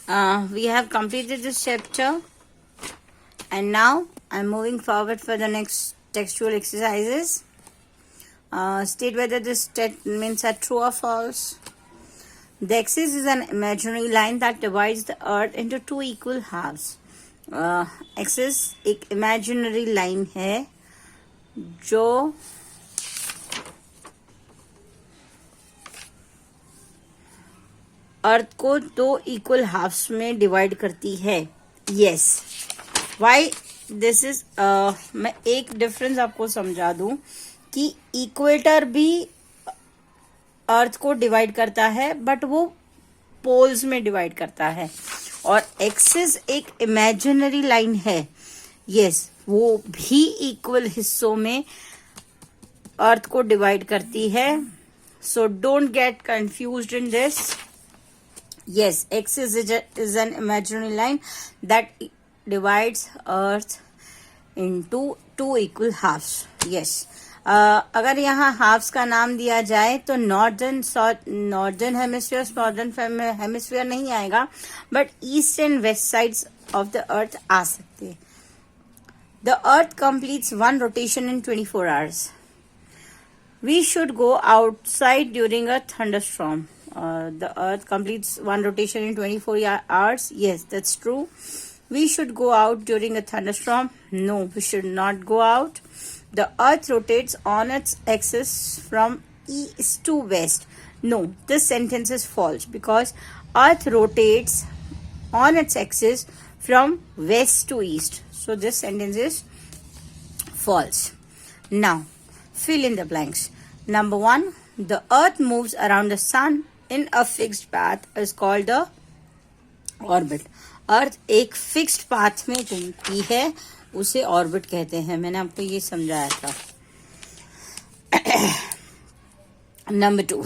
We have completed this chapter, and now I'm moving forward for the next textual exercises. State whether the statements are true or false. The axis is an imaginary line that divides the earth into two equal halves. Axis एक imaginary line है जो अर्थ को दो equal halves में divide करती है. Yes, why this is, मैं एक डिफरेंस आपको समझा दूं कि इक्वेटर भी अर्थ को डिवाइड करता है, बट वो पोल्स में डिवाइड करता है, और एक्सिस एक इमेजिनरी लाइन है. यस, वो भी इक्वल हिस्सों में अर्थ को डिवाइड करती है. So don't get confused in this. Yes, axis is an imaginary line that divides Earth into two equal halves. Yes. अगर यहाँ हाफ्स का नाम दिया जाए तो नॉर्दर्न हेमिस्फीयर, सॉदर्न हेमिस्फीयर नहीं आएगा, but east and west sides of the earth आ सकते हैं. The earth completes one rotation in 24 hours. We should go outside during a thunderstorm. The earth completes one rotation in 24 hours. Yes, that's true. We should go out during a thunderstorm. No, we should not go out. The earth rotates on its axis from east to west. No, this sentence is false because earth rotates on its axis from west to east. So this sentence is false. Now, fill in the blanks. Number 1, the earth moves around the sun in a fixed path is called the orbit. अर्थ एक fixed path में घूमती है, उसे orbit कहते हैं. मैंने आपको ये समझाया था. Number 2,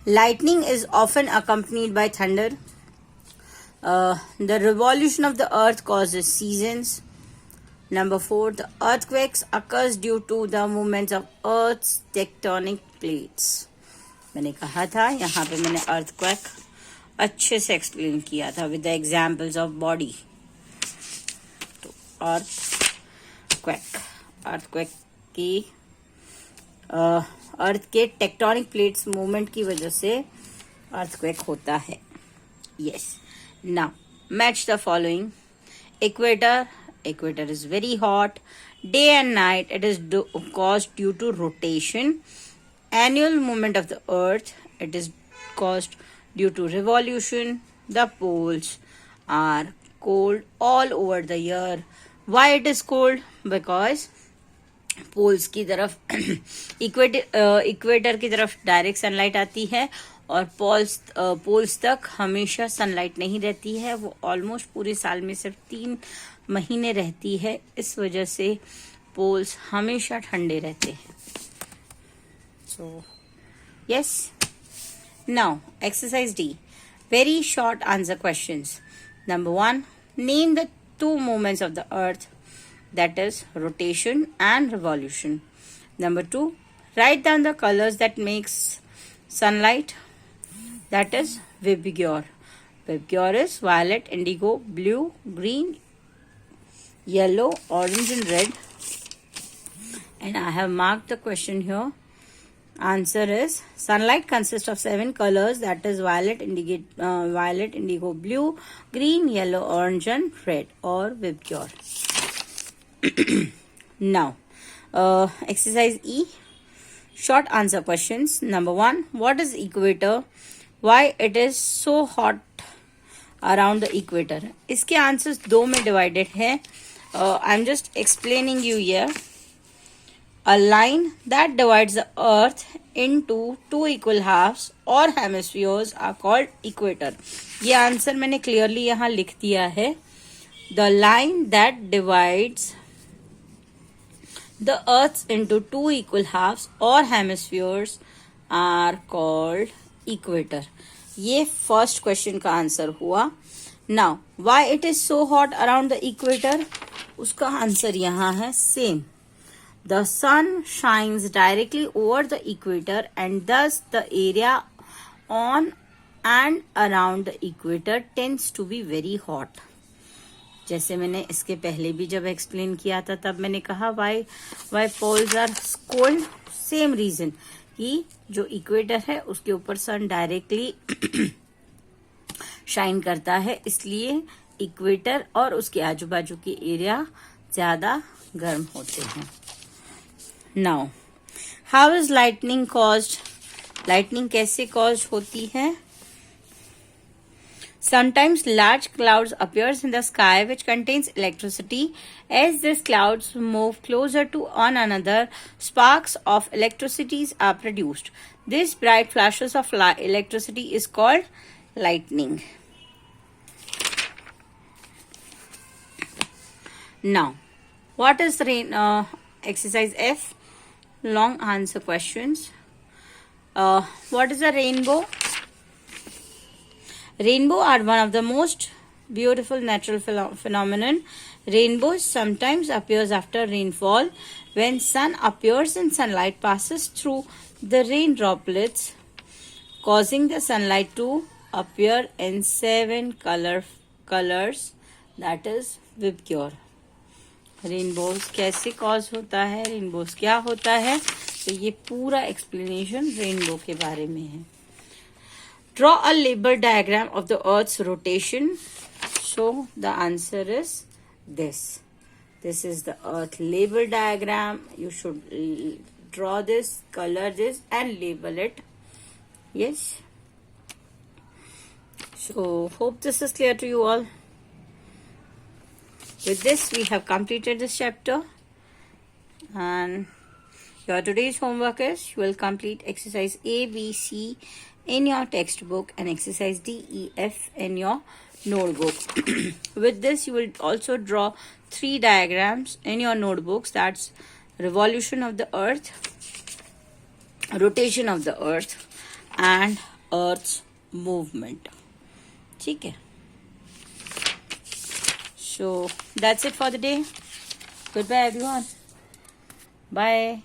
lightning is often accompanied by thunder. The revolution of the earth causes seasons. Number 4, the earthquakes occurs due to the movements of Earth's tectonic plates. मैंने कहा था, यहाँ पे मैंने earthquake अच्छे से एक्सप्लेन किया था with the examples of body. तो earthquake की अर्थ के टेक्टोनिक प्लेट्स मूवमेंट की वजह से earthquake होता है. Yes. Now match the following. Equator is very hot. Day and night it is caused due to rotation. Annual movement of the earth, it is caused due to revolution. The poles are cold all over the year. Why it is cold? Because poles की तरफ equator की तरफ direct sunlight आती है, और poles तक हमेशा sunlight नहीं रहती है. वो ऑलमोस्ट पूरे साल में सिर्फ 3 महीने रहती है. इस वजह से पोल्स हमेशा ठंडे रहते हैं. So yes. Now exercise D. Very short answer questions. Number 1, name the 2 movements of the earth, that is rotation and revolution. Number 2, write down the colors that makes sunlight, that is VIBGYOR. VIBGYOR is violet, indigo, blue, green, yellow, orange and red. And I have marked the question here. Answer is sunlight consists of 7 colors, that is violet, indigo, blue, green, yellow, orange and red, or VIBGYOR. Now, exercise E, short answer questions. Number 1, what is equator? Why it is so hot around the equator? इसके answers 2 में divided है. I am just explaining you here. A line that divides the earth into 2 equal halves or hemispheres are called equator. ये answer मैंने clearly यहाँ लिख दिया है. The line that divides the earth into 2 equal halves or hemispheres are called equator. ये first question का answer हुआ. Now why it is so hot around the equator? उसका आंसर यहाँ है same. The sun shines directly over the equator and thus the area on and around the equator tends to be very hot. जैसे मैंने इसके पहले भी जब explain किया था तब मैंने कहा why poles are cold. Same reason कि जो इक्वेटर है उसके ऊपर सन डायरेक्टली शाइन करता है, इसलिए इक्वेटर और उसके आजू बाजू के एरिया ज्यादा गर्म होते हैं. Now how is lightning caused? Lightning कैसे कॉज होती है? Sometimes large clouds appears in the sky which contains electricity. As these clouds move closer to one another, sparks of electricity are produced. These bright flashes of electricity is called lightning. Now, what is rain? Exercise F. Long answer questions. What is a rainbow? Rainbow are one of the most beautiful natural phenomenon. Rainbows sometimes appears after rainfall when sun appears and sunlight passes through the rain droplets, causing the sunlight to appear in 7 colors. That is Vibgyor. Rainbows कैसे cause होता है, rainbows क्या होता है, तो ये पूरा explanation rainbow के बारे में है. Draw a label diagram of the Earth's rotation. So the answer is this. This is the Earth label diagram. You should draw this, color this, and label it. Yes. So hope this is clear to you all. With this, we have completed this chapter. And your today's homework is you will complete exercise A, B, C in your textbook and exercise D, E, F in your notebook. With this, you will also draw 3 diagrams in your notebooks. That's revolution of the earth, rotation of the earth, and earth's movement. ठीक है. So that's it for the day. Goodbye everyone. Bye.